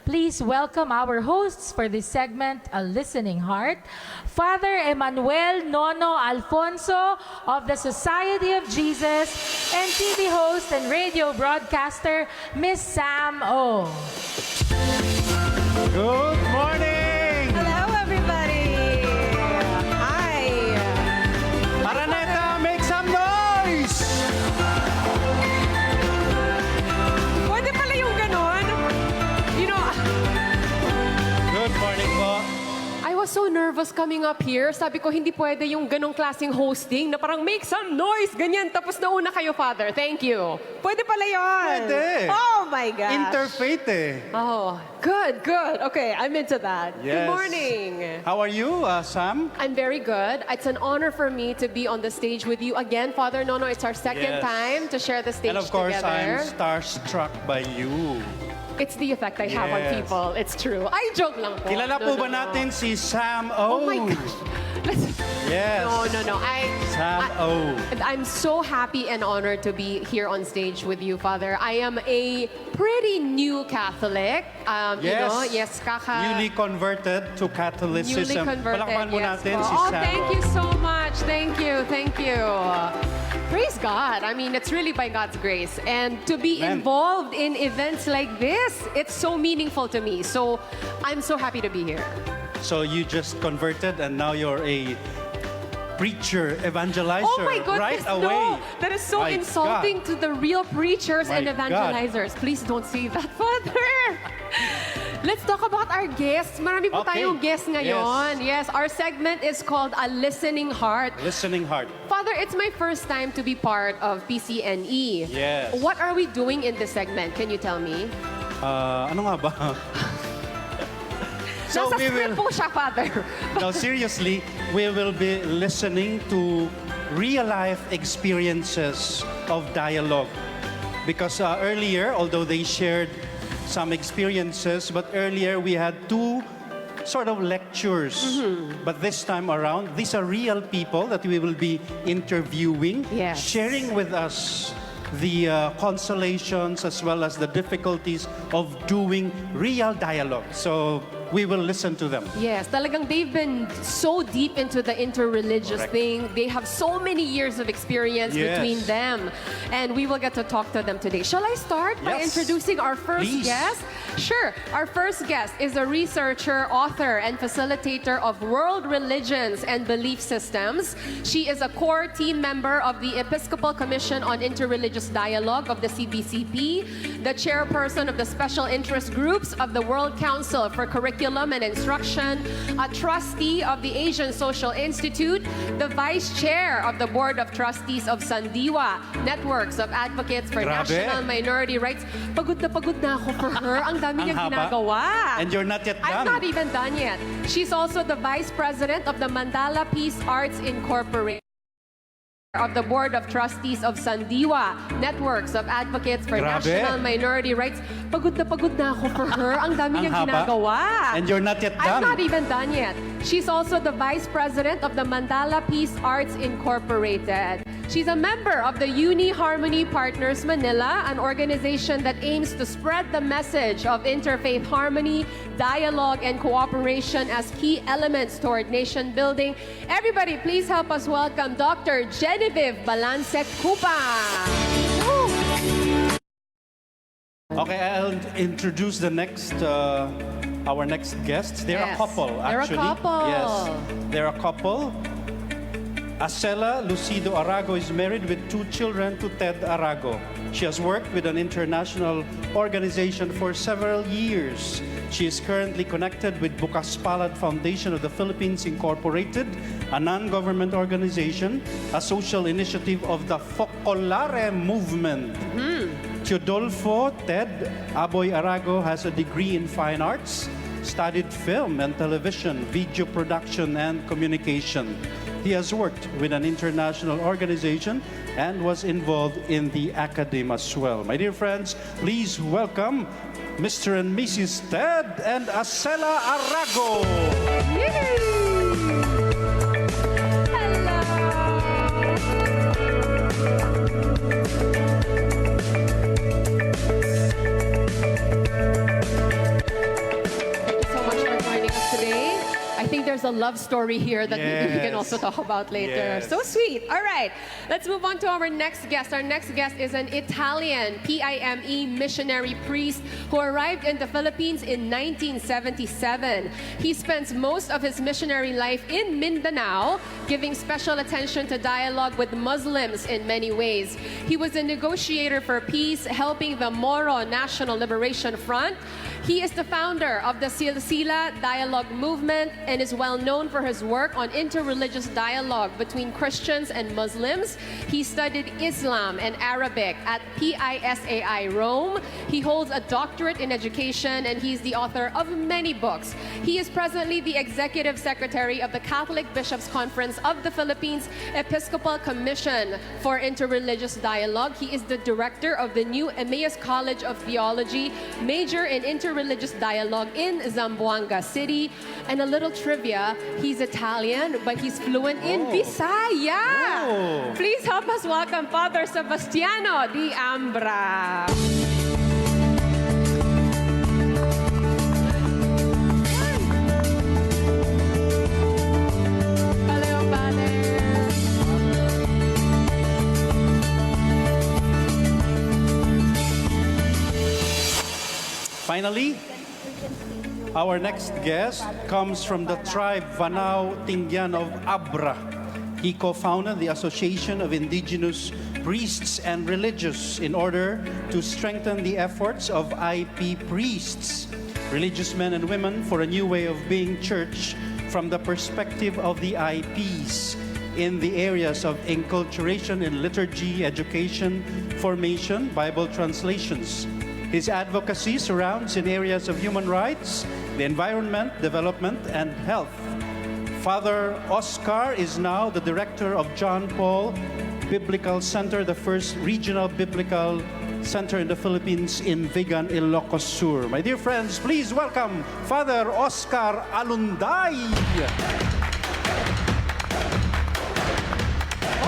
Please welcome our hosts for this segment, A Listening Heart, Father Emmanuel Nono Alfonso of the Society of Jesus, and TV host and radio broadcaster, Miss Sam O. Good morning! Hello, everybody! Hi! Araneta, make some noise! Pwede pala yung ganon? You know, Good morning po. I was so nervous coming up here. Sabi ko, hindi pwede yung ganong klaseng hosting na parang make some noise, ganyan. Tapos nauna kayo, Father. Thank you. Pwede pala yun. Pwede. Oh, my gosh. Interfaith eh. Oh, good, good. Okay, I'm into that. Yes. Good morning. How are you, Sam? I'm very good. It's an honor for me to be on the stage with you again, Father Nono. It's our second Yes. time to share the stage And of course, together. I'm starstruck by you. It's the effect I have on Yes. people. It's true. I joke lang po. Kilala po ba natin si Sam O? Oh my gosh. Let's... Yes. No. Sam O. I'm so happy and honored to be here on stage with you, Father. I am a pretty new Catholic. You know, yes, Newly converted to Catholicism. Newly converted, Palakpakan mo yes natin po. si Oh, Sam thank O. you so much. Thank you. Praise God. I mean, it's really by God's grace. And to be Amen. involved in events like this, it's so meaningful to me. So I'm so happy to be here. So you just converted and now you're a preacher, evangelizer, Oh my goodness, right away. no. That is so My insulting to the real preachers and My evangelizers. Please don't say that, Father. Let's talk about our guests. Marami po Okay. tayong guests ngayon. Yes, our segment is called A Listening Heart. Listening heart. Father, it's my first time to be part of PCNE. Yes. What are we doing in this segment? Can you tell me? Ano nga ba? Nasa script po siya, Father. No, seriously, we will be listening to real-life experiences of dialogue. Because earlier, although they shared some experiences, but earlier we had two sort of lectures. But this time around, these are real people that we will be interviewing, Yes. sharing with us the consolations as well as the difficulties of doing real dialogue. So we will listen to them. Yes, talagang they've been so deep into the interreligious Correct. thing. They have so many years of experience Yes. between them. And we will get to talk to them today. Shall I start by Yes. introducing our first Please. guest? Sure. Our first guest is a researcher, author, and facilitator of world religions and belief systems. She is a core team member of the Episcopal Commission on Interreligious Dialogue of the CBCP, the chairperson of the Special Interest Groups of the World Council for Curriculum and Instruction, a trustee of the Asian Social Institute, the vice chair of the Board of Trustees of Sandiwa, Networks of Advocates for Grabe. National Minority Rights. Pagod na ako for her. Ang dami niyang Ang haba. ginagawa. And you're not yet I'm done. not even done yet. She's also the vice president of the Mandala Peace Arts Incorporated, of the Board of Trustees of Sandiwa, Networks of Advocates for Grabe. National Minority Rights. Pagod na ako for her. Ang dami Ang niyang haba. ginagawa. And you're not yet I'm done. not even done yet. She's also the vice president of the Mandala Peace Arts Incorporated. She's a member of the Uni Harmony Partners Manila, an organization that aims to spread the message of interfaith harmony, dialogue, and cooperation as key elements toward nation building. Everybody, please help us welcome Dr. Genevieve Balensat Kupang. Woo! Okay, I'll introduce the next, our next guests. They're a Yes. couple, They're a actually. couple. Yes, they're a couple. Asela Lucido Arago is married with 2 children to Ted Arago. She has worked with an international organization for several years. She is currently connected with Bukas Palad Foundation of the Philippines Incorporated, a non-government organization, a social initiative of the Focolare movement. Teodolfo Ted Aboy Arago has a degree in fine arts, studied film and television, video production, and communication. He has worked with an international organization and was involved in the academy as well. My dear friends, please welcome Mr. and Mrs. Ted and Acela Arago. a love story here that we can also talk about later. Yes. So sweet. All right, let's move on to our next guest. Our next guest is an Italian PIME missionary priest who arrived in the Philippines in 1977. He spends most of his missionary life in Mindanao, giving special attention to dialogue with Muslims in many ways. He was a negotiator for peace, helping the Moro National Liberation Front. He is the founder of the Silsila Dialogue Movement and is well known for his work on interreligious dialogue between Christians and Muslims. He studied Islam and Arabic at PISAI Rome. He holds a doctorate in education and he's the author of many books. He is presently the executive secretary of the Catholic Bishops' Conference of the Philippines Episcopal Commission for Interreligious Dialogue. He is the director of the new Emmaus College of Theology, major in interreligious dialogue in Zamboanga City. And a little trivia, he's Italian, but he's fluent in Bisaya. Oh. Please help us welcome Father Sebastiano di Ambra. Hello, Father. Finally, our next guest comes from the tribe Vanao Tingyan of Abra. He co-founded the Association of Indigenous Priests and Religious in order to strengthen the efforts of IP priests, religious men and women, for a new way of being church from the perspective of the IPs in the areas of enculturation in liturgy, education, formation, Bible translations. His advocacy surrounds in areas of human rights, the environment, development, and health. Father Oscar is now the director of John Paul Biblical Center, the first regional biblical center in the Philippines in Vigan, Ilocos Sur. My dear friends, please welcome Father Oscar Alunday.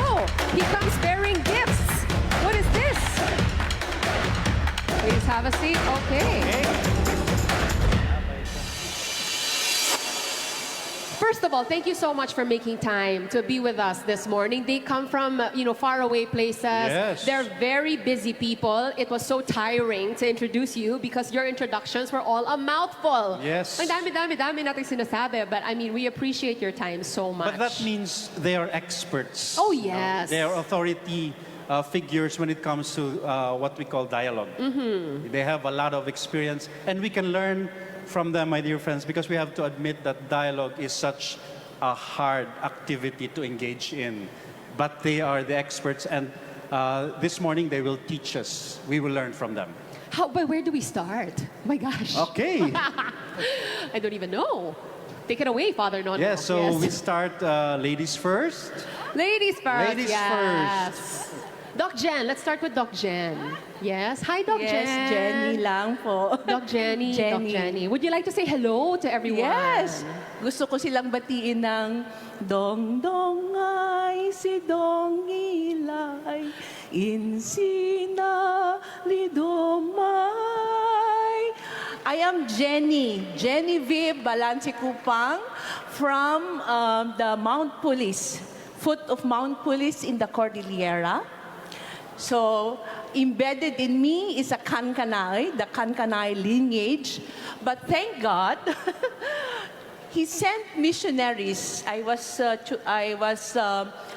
Oh, he comes bearing gifts. What is this? Please have a seat. Okay. First of all, thank you so much for making time to be with us this morning. They come from, faraway places. Yes. They're very busy people. It was so tiring to introduce you because your introductions were all a mouthful. Yes. Ang dami nating sinasabi, but I mean, we appreciate your time so much. But that means they are experts. Oh, yes. They are authority figures when it comes to what we call dialogue. Mm-hmm. They have a lot of experience, and we can learn from them, my dear friends, because we have to admit that dialogue is such a hard activity to engage in. But they are the experts, and this morning they will teach us. We will learn from them. But where do we start? My gosh. Okay. I don't even know. Take it away, Father Nono. Yes, so we start ladies first. Ladies first. Ladies yes. first. Doc Jen, let's start with Doc Jen. Yes. Hi, Doc Yes, Jen. Jenny lang po. Doc Jenny. Doc Jenny. Jenny. Would you like to say hello to everyone? Yes. Gusto ko silang batiin ng Dong Dong ay si Dong Ilay, Insina Lidomay. I am Genevieve Kupang from the Mount Pulis, foot of Mount Pulis in the Cordillera. So, embedded in me is a Kankanay, the Kankanay lineage. But thank God, He sent missionaries. I was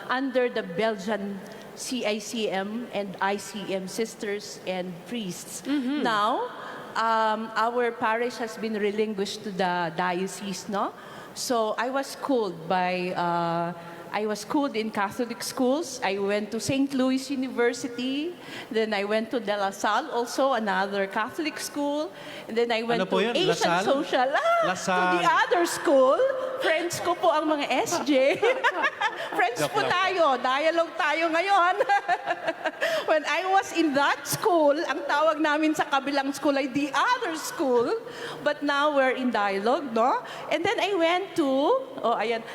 under the Belgian CICM and ICM sisters and priests. Mm-hmm. Now, our parish has been relinquished to the diocese, no? So I was schooled in Catholic schools. I went to St. Louis University. Then I went to De La Salle, also another Catholic school. And then I went Ano po to yun? Asian La Salle? Social. La To Salle. the other school. Friends ko po ang mga SJ. Friends po tayo. Dialogue tayo ngayon. When I was in that school, ang tawag namin sa kabilang school ay the other school. But now we're in dialogue, no? And then I went to,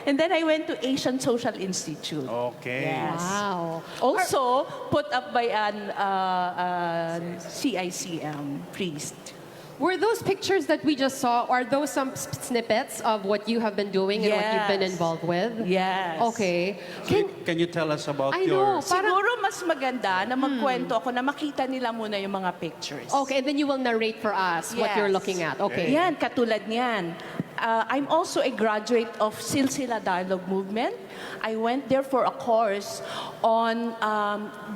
and then I went to Asian Social Institute. Okay. Yes. Wow. Also put up by an CICM priest. Were those pictures that we just saw, are those some snippets of what you have been doing and what you've been Yes. involved with? Yes. Okay. Can you tell us about I your... know. Parang- Siguro mas maganda na magkwento ako na makita nila muna yung mga pictures. Okay, and then you will narrate for us what you're Yes. looking at. Okay. Yan, katulad niyan. I'm also a graduate of Silsila Dialogue Movement. I went there for a course on,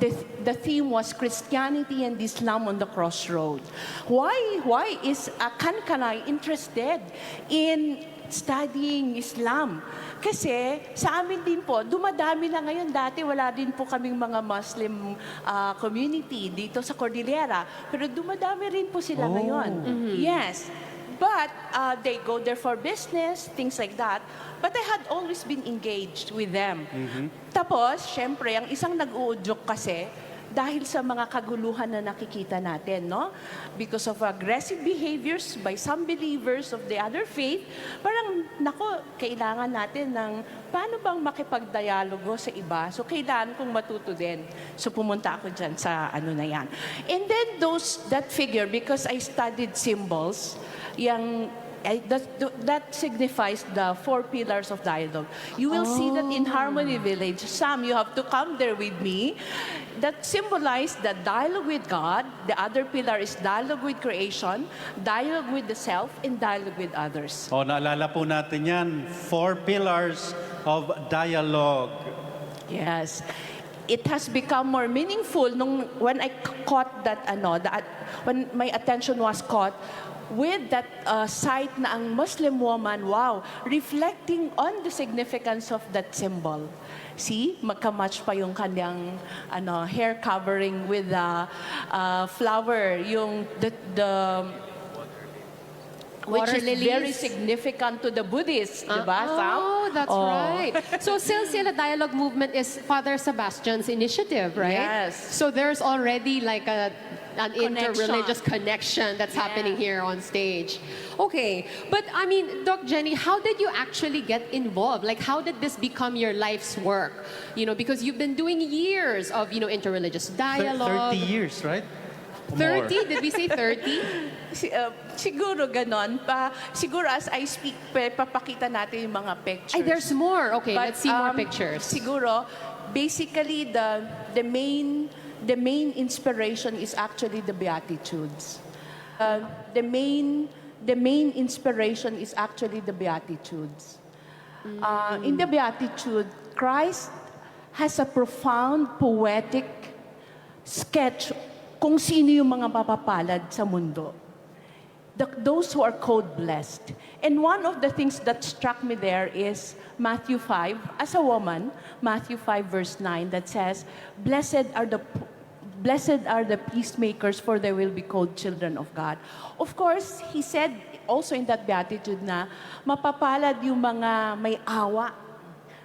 the theme was Christianity and Islam on the Crossroad. Why is Kankanay interested in studying Islam? Kasi sa amin din po, dumadami na ngayon. Dati wala din po kaming mga Muslim community dito sa Cordillera. Pero dumadami rin po sila ngayon. Yes. But they go there for business, things like that. But I had always been engaged with them. Tapos, syempre, ang isang nag-uudyok kasi, dahil sa mga kaguluhan na nakikita natin, no? Because of aggressive behaviors by some believers of the other faith, parang, nako, kailangan natin ng paano bang makipagdialogo sa iba. So, kailangan kong matuto din. So, pumunta ako dyan sa ano na yan. And then that figure, because I studied symbols, that signifies the 4 pillars of dialogue. You will see that in Harmony Village, you have to come there with me, that symbolize the dialogue with God. The other pillar is dialogue with creation, dialogue with the self, and dialogue with others. Oh, naalala po natin yan. 4 pillars of dialogue. Yes. It has become more meaningful when I caught that, when my attention was caught with that sight na ang Muslim woman, wow, reflecting on the significance of that symbol. See, magka-match pa yung kanyang hair covering with the flower, yung the which Water is lilies? very significant to the Buddhists, di ba, Sam? Oh, that's right. So Silsila Dialogue Movement is Father Sebastian's initiative, right? Yes. So there's already like an Connection. interreligious connection that's happening here on stage. Okay, but I mean, Doc Jenny, how did you actually get involved? Like, how did this become your life's work? You know, because you've been doing years of, interreligious dialogue. 30 years, right? 30? Did we say 30? Siguro ganon pa. Siguro as I speak, papakita natin yung mga pictures. Ay, there's more. Okay, But, let's see more pictures. Siguro, basically the main inspiration is actually the Beatitudes. The main inspiration is actually the Beatitudes. In the Beatitude, Christ has a profound poetic sketch kung sino yung mga mapapalad sa mundo. Those who are called blessed. And one of the things that struck me there is Matthew 5, as a woman, Matthew 5 verse 9 that says, Blessed are the peacemakers, for they will be called children of God. Of course, he said also in that beatitude na mapapalad yung mga may awa,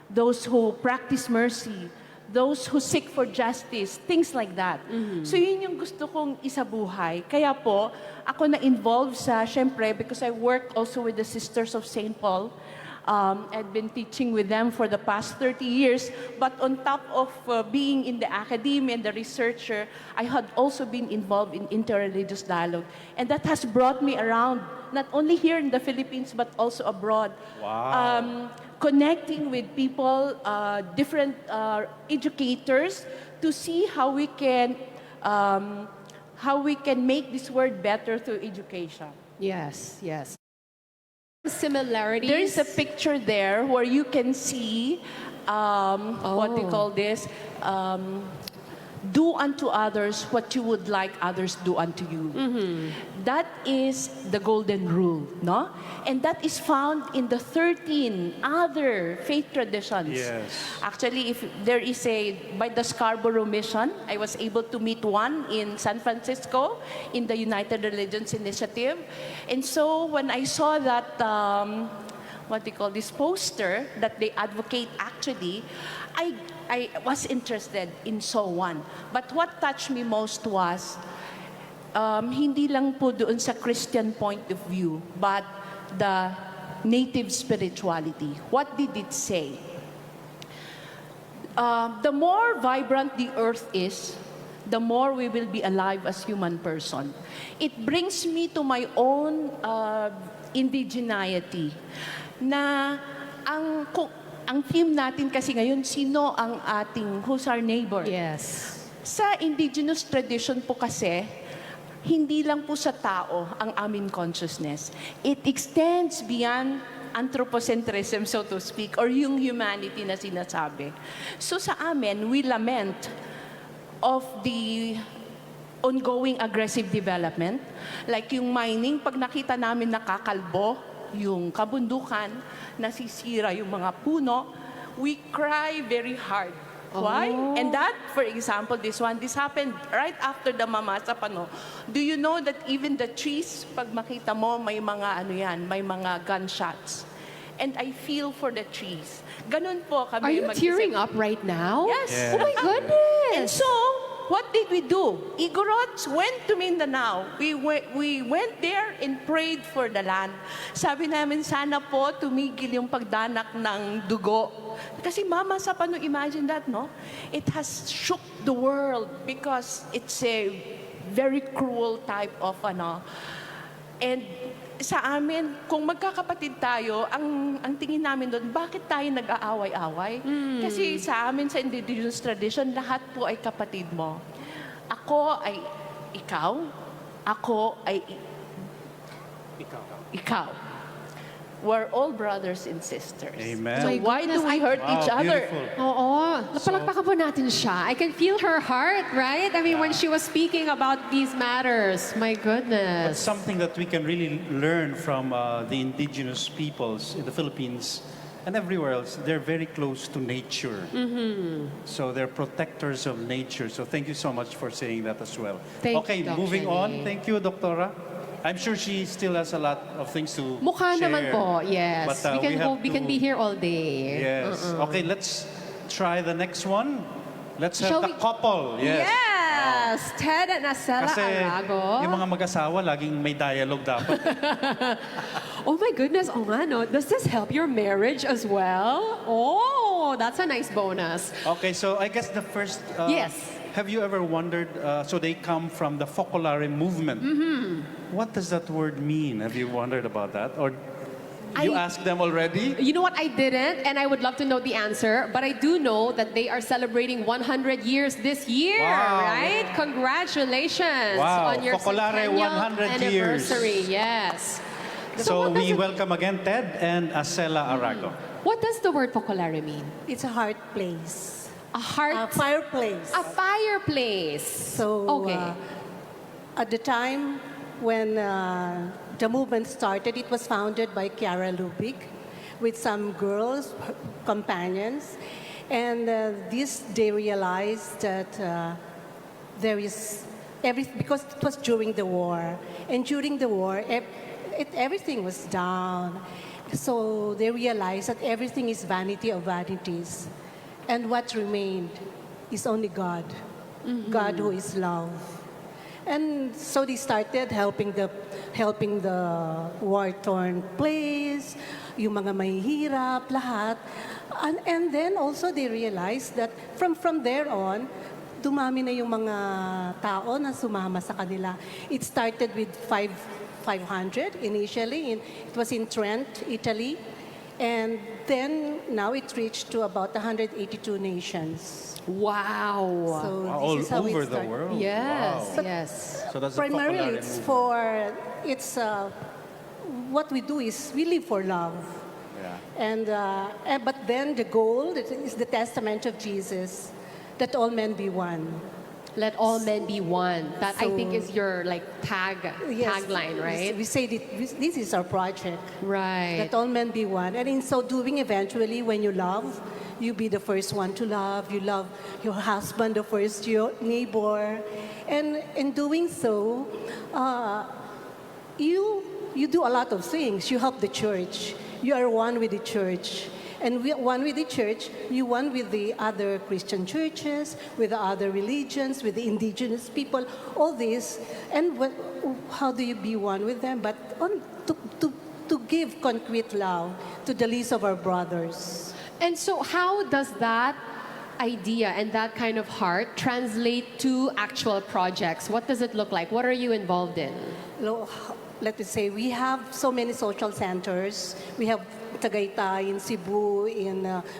those who practice mercy, those who seek for justice, things like that. So yun yung gusto kong isabuhay. Kaya po, ako na-involved syempre, because I work also with the Sisters of St. Paul. I've been teaching with them for the past 30 years. But on top of being in the academia and the researcher, I had also been involved in interreligious dialogue. And that has brought me around, not only here in the Philippines, but also abroad. Wow. Connecting with people, different educators, to see how we can make this world better through education. Yes, yes. Similarities. There is a picture there where you can see what do you call this? Do unto others what you would like others do unto you. That is the golden rule, no? And that is found in the 13 other faith traditions. Yes. Actually, if there is by the Scarborough Mission, I was able to meet one in San Francisco in the United Religions Initiative. And so when I saw that, this poster that they advocate actually, I was interested in so one. But what touched me most was, hindi lang po doon sa Christian point of view, but the native spirituality. What did it say? The more vibrant the earth is, the more we will be alive as human person. It brings me to my own indigeneity na ang theme natin kasi ngayon, sino ang who's our neighbor? Yes. Sa indigenous tradition po kasi, hindi lang po sa tao ang aming consciousness. It extends beyond anthropocentrism, so to speak, or yung humanity na sinasabi. So sa amin, we lament of the ongoing aggressive development. Like yung mining, pag nakita namin nakakalbo, yung kabundukan, nasisira yung mga puno, we cry very hard. Why? And that, for example, this happened right after the Mamasa Pano. Do you know that even the trees, pag makita mo, may mga may mga gunshots. And I feel for the trees. Ganun po kami Are you mag-isip. tearing up right now? Yes. Oh my goodness. And so, what did we do? Igorots went to Mindanao. We went there and prayed for the land. Sabi namin, sana po tumigil yung pagdanak ng dugo. Kasi Mama sa Pano, imagine that, no? It has shook the world because it's a very cruel type of And sa amin, kung magkakapatid tayo, ang tingin namin doon, bakit tayo nag-aaway-away? Kasi sa amin, sa indigenous tradition, lahat po ay kapatid mo. Ako ay ikaw, ako ay ikaw. We're all brothers and sisters. Amen. So why do we hurt each other? Beautiful. Oo. Napalakpakan po natin siya. I can feel her heart, right? I mean, when she was speaking about these matters, my But goodness. something that we can really learn from the indigenous peoples in the Philippines and everywhere else, they're very close to nature. So they're protectors of nature. So thank you so much for saying that as well. Thank okay, you, Doc moving Jenny. on. Thank you, Doctora. I'm sure she still has a lot of things to Mukha share. naman po, yes. But, We can be here all day. Yes. Okay, let's try the next one. Let's have Shall the we- couple. Yes. Yes! Ted and Acela Kasi Arago. yung mga mag-asawa, laging may dialogue dapat. Oh my goodness, oh nga no. Does this help your marriage as well? Oh, that's a nice bonus. Okay, so I guess the first... Yes. Have you ever wondered, so they come from the Focolare movement. What does that word mean? Have you wondered about that? Or you asked them already? You know what? I didn't, and I would love to know the answer. But I do know that they are celebrating 100 years this year, Wow. right? Congratulations Wow. on your Focolare, centennial 100 years. anniversary. Yes. So what does we it- welcome again Ted and Acela Arago. What does the word focolare mean? It's a heart place, A heart, a fireplace. a fireplace. So, okay. At the time when the movement started, it was founded by Chiara Lubig with some girls, her companions. And they realized that there is because it was during the war. And during the war, everything was down. So they realized that everything is vanity of vanities. And what remained is only God. God who is love. And so they started helping the war-torn place, yung mga mahihirap, lahat. And then also they realized that from there on, dumami na yung mga tao na sumama sa kanila. It started with 500 initially. It was in Trent, Italy. And then now it reached to about 182 nations. Wow. So All this is how over it the started. world. Yes, Wow. yes. So that's the Primarily, Focolare it's movement. what we do is we live for love. Yeah. But then the goal is the testament of Jesus, that all men be one. Let all men be one. That I So- think is your tagline, right? We say that this is our project. Right. That all men be one. And in so doing, eventually, when you love, you be the first one to love. You love your husband, the first your neighbor. And in doing so, you do a lot of things. You help the church. You are one with the church. And one with the church, you one with the other Christian churches, with the other religions, with the indigenous people, all this. And how do you be one with them? But to give concrete love to the least of our brothers. And so how does that idea and that kind of heart translate to actual projects? What does it look like? What are you involved in? Let me say, we have so many social centers. We have Tagaytay in Cebu,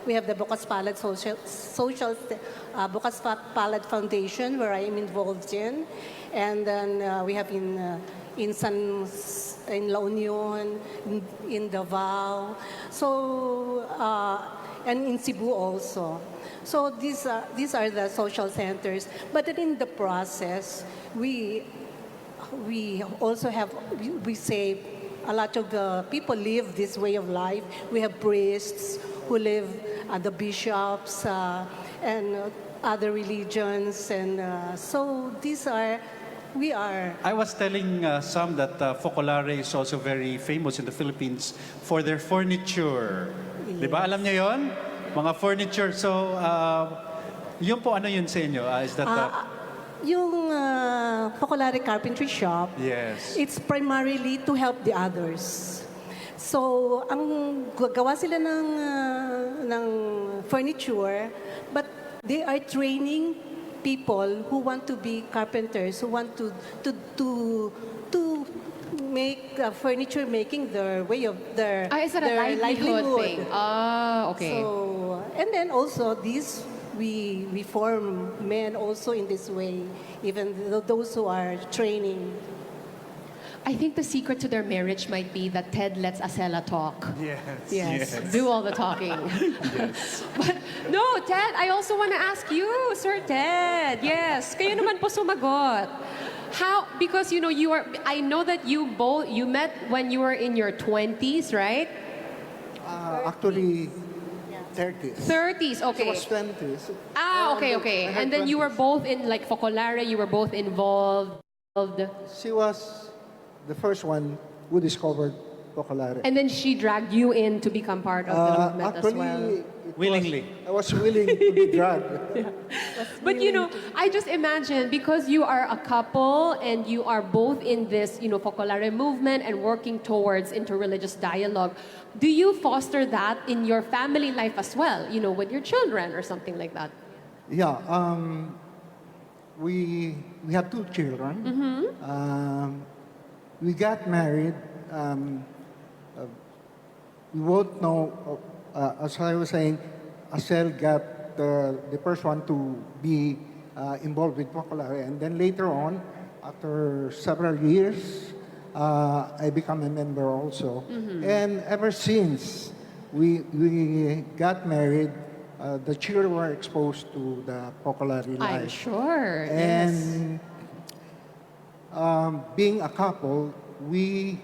we have the Bukas Palad Bukas Palad Foundation, where I am involved in, and then we have in La Union, in Davao, so and in Cebu also. So these are the social centers. But then in the process, we also have, we say, a lot of people live this way of life. We have priests who live, the bishops, and other religions. And so we are. I was telling some that Focolare is also very famous in the Philippines for their furniture. Yes. Di ba? Alam niyo yon? Mga furniture. So, yun po, ano yun sa inyo? Is that... Yung Focolare Carpentry Shop, yes. It's primarily to help the others. So, ang gagawa sila ng furniture, but they are training people who want to be carpenters, who want to make furniture making their way of their Is that a their livelihood thing? Okay. So, and then also these we form men also in this way, even those who are training. I think the secret to their marriage might be that Ted lets Asela talk. Yes. Do all the talking. Yes. But no, Ted, I also want to ask you, Sir Ted. Yes, kayo naman po sumagot. How? Because I know that you met when you were in your 20s, right? Actually, 30s. 30s, okay. She was 20s. Okay. And then you were both in, like, Focolare, you were both involved. She was the first one who discovered Focolare. And then she dragged you in to become part of the movement as well. Willingly. I was willing to be dragged. But I just imagine, because you are a couple and you are both in this, Focolare movement and working towards interreligious dialogue, do you foster that in your family life as well, with your children or something like that? Yeah. We have 2 children. Mm-hmm. We got married. We both know, as I was saying, Asel got the first one to be involved with Focolare. And then later on, after several years, I become a member also. Mm-hmm. And ever since we got married, the children were exposed to the Focolare life. I'm sure. And being a couple, we,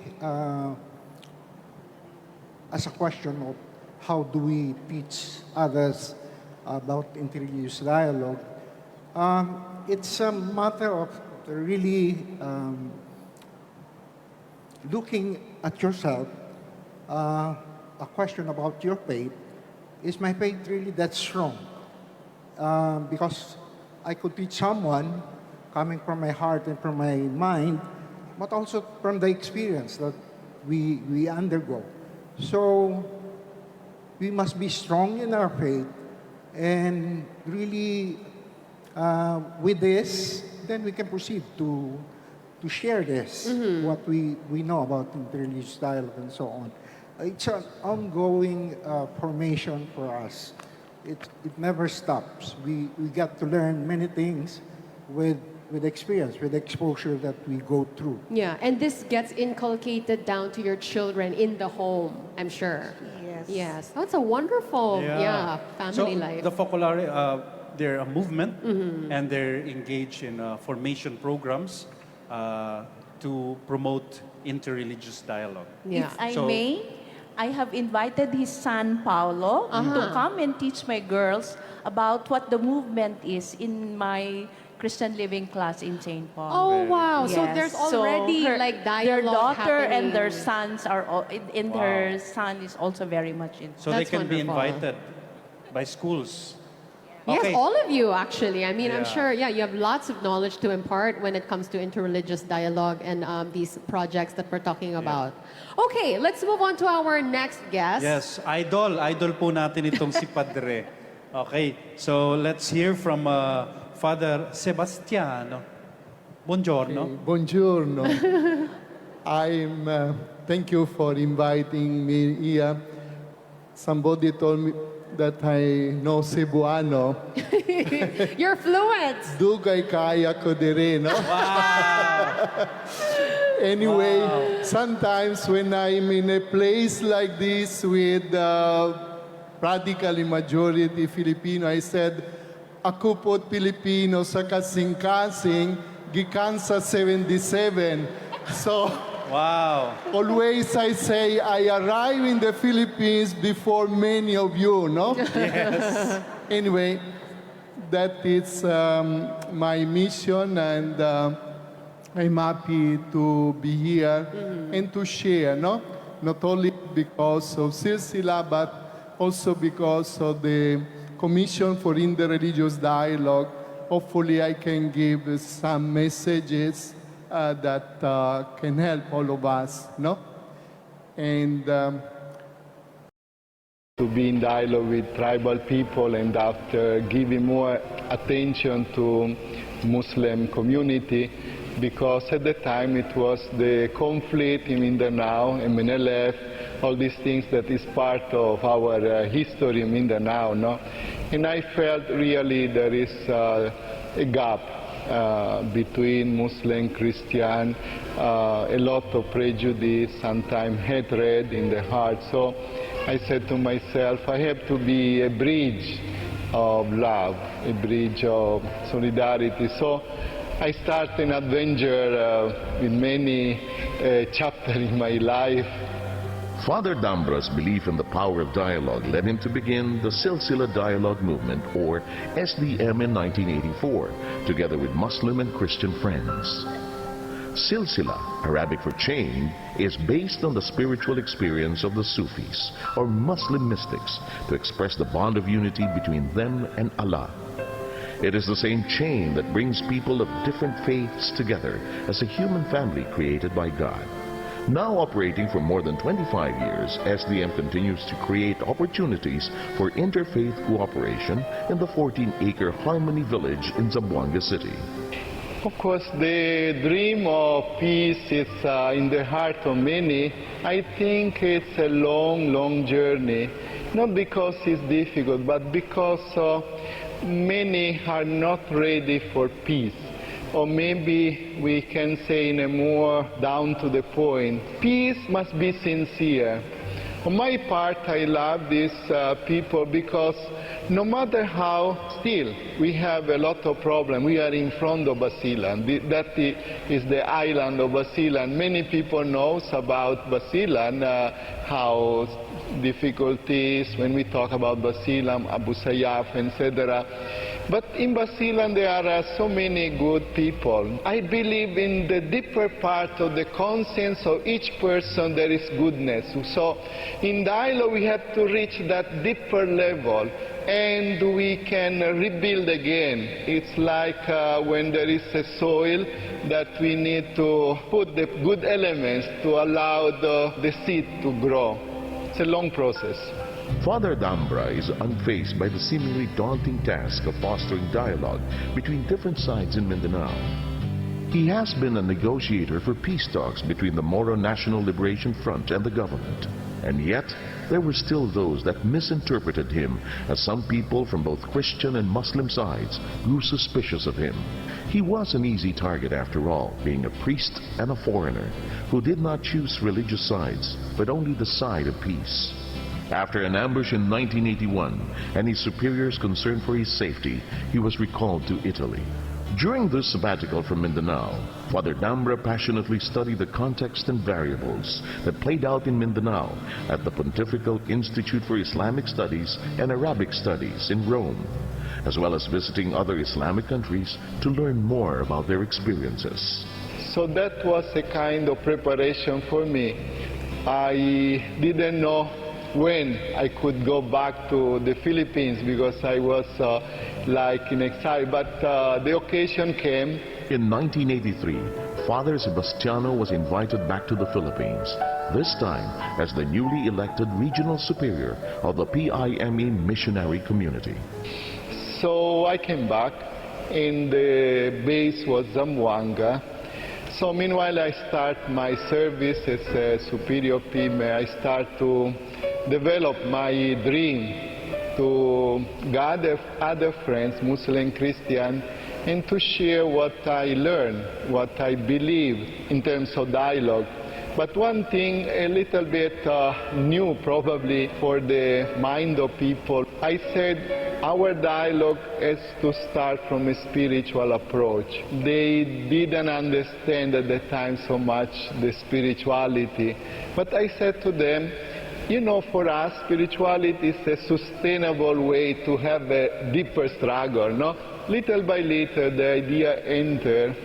as a question of how do we teach others about interreligious dialogue, it's a matter of really looking at yourself, a question about your faith. Is my faith really that strong? Because I could teach someone coming from my heart and from my mind, but also from the experience that we undergo. So we must be strong in our faith, and really with this, then we can proceed to share this, what we know about interreligious dialogue and so on. It's an ongoing formation for us. It never stops. We got to learn many things with experience, with exposure that we go through. Yeah, and this gets inculcated down to your children in the home, I'm sure. Yes. That's a wonderful, family life. The Focolare, they're a movement, and they're engaged in formation programs to promote interreligious dialogue. Yeah. If I So- may, I have invited his son, Paolo, to come and teach my girls about what the movement is in my Christian living class in St. Paul. Oh, wow. So Yes. there's already like dialogue their daughter happening. and their sons are, and her son is also very much in. So That's they can be wonderful. invited by schools. Yes, Okay. all of you actually. I mean, I'm Yeah. sure, you have lots of knowledge to impart when it comes to interreligious dialogue and these projects that we're talking about. Okay, let's move on to our next guest. Yes, idol po natin itong si Padre. Okay, so let's hear from Father Sebastiano. Buongiorno. Buongiorno. Thank you for inviting me here. Somebody told me that I know Cebuano. You're fluent. Dugay kaya ko dire, no? Wow! Anyway, sometimes when I'm in a place like this with practically majority Filipino, I said, ako po't Pilipino sa kasing-kasing, gikan sa 77. So, Wow! always I say, I arrive in the Philippines before many of you, no? Yes. Anyway, that is my mission, and I'm happy to be here and to share, no? Not only because of SatLite, but also because of the Commission for Interreligious Dialogue. Hopefully, I can give some messages that can help all of us, no? And to be in dialogue with tribal people, and after giving more attention to Muslim community, because at the time it was the conflict in Mindanao and Menelef, all these things that is part of our history in Mindanao, no? And I felt really there is a gap between Muslim, Christian, a lot of prejudice, sometimes hatred in the heart. So I said to myself, I have to be a bridge of love, a bridge of solidarity. So I started an adventure with many chapters in my life. Father Dambra's belief in the power of dialogue led him to begin the SatLite Dialogue Movement, or SDM, in 1984, together with Muslim and Christian friends. SatLite, Arabic for chain, is based on the spiritual experience of the Sufis, or Muslim mystics, to express the bond of unity between them and Allah. It is the same chain that brings people of different faiths together as a human family created by God. Now operating for more than 25 years, SDM continues to create opportunities for interfaith cooperation in the 14-acre Harmony Village in Zamboanga City. Of course, the dream of peace is in the heart of many. I think it's a long, long journey, not because it's difficult, but because many are not ready for peace. Or maybe we can say in a more down to the point, peace must be sincere. On my part, I love these people because no matter how, still, we have a lot of problems. We are in front of Basilan. That is the island of Basilan. Many people know about Basilan, how difficulties when we talk about Basilan, Abu Sayyaf, etc. But in Basilan there are so many good people. I believe in the deeper part of the conscience of each person there is goodness. So in dialogue we have to reach that deeper level, and we can rebuild again. It's like when there is a soil that we need to put the good elements to allow the seed to grow. It's a long process. Father Dambra is unfazed by the seemingly daunting task of fostering dialogue between different sides in Mindanao. He has been a negotiator for peace talks between the Moro National Liberation Front and the government. And yet, there were still those that misinterpreted him, as some people from both Christian and Muslim sides grew suspicious of him. He was an easy target after all, being a priest and a foreigner who did not choose religious sides, but only the side of peace. After an ambush in 1981 and his superiors concerned for his safety, he was recalled to Italy. During this sabbatical from Mindanao, Father Dambra passionately studied the context and variables that played out in Mindanao at the Pontifical Institute for Islamic Studies and Arabic Studies in Rome, as well as visiting other Islamic countries to learn more about their experiences. So that was a kind of preparation for me. I didn't know when I could go back to the Philippines because I was like in exile, but the occasion came. In 1983, Father Sebastiano was invited back to the Philippines, this time as the newly elected regional superior of the PIME missionary community. So I came back, and the base was Zamboanga. So meanwhile, I start my service as a superior PIME. I start to develop my dream to gather other friends, Muslim, Christian, and to share what I learned, what I believe in terms of dialogue. But one thing a little bit new probably for the mind of people, I said our dialogue has to start from a spiritual approach. They didn't understand at the time so much the spirituality. But I said to them, you know, for us, spirituality is a sustainable way to have a deeper struggle, no? Little by little, the idea enters.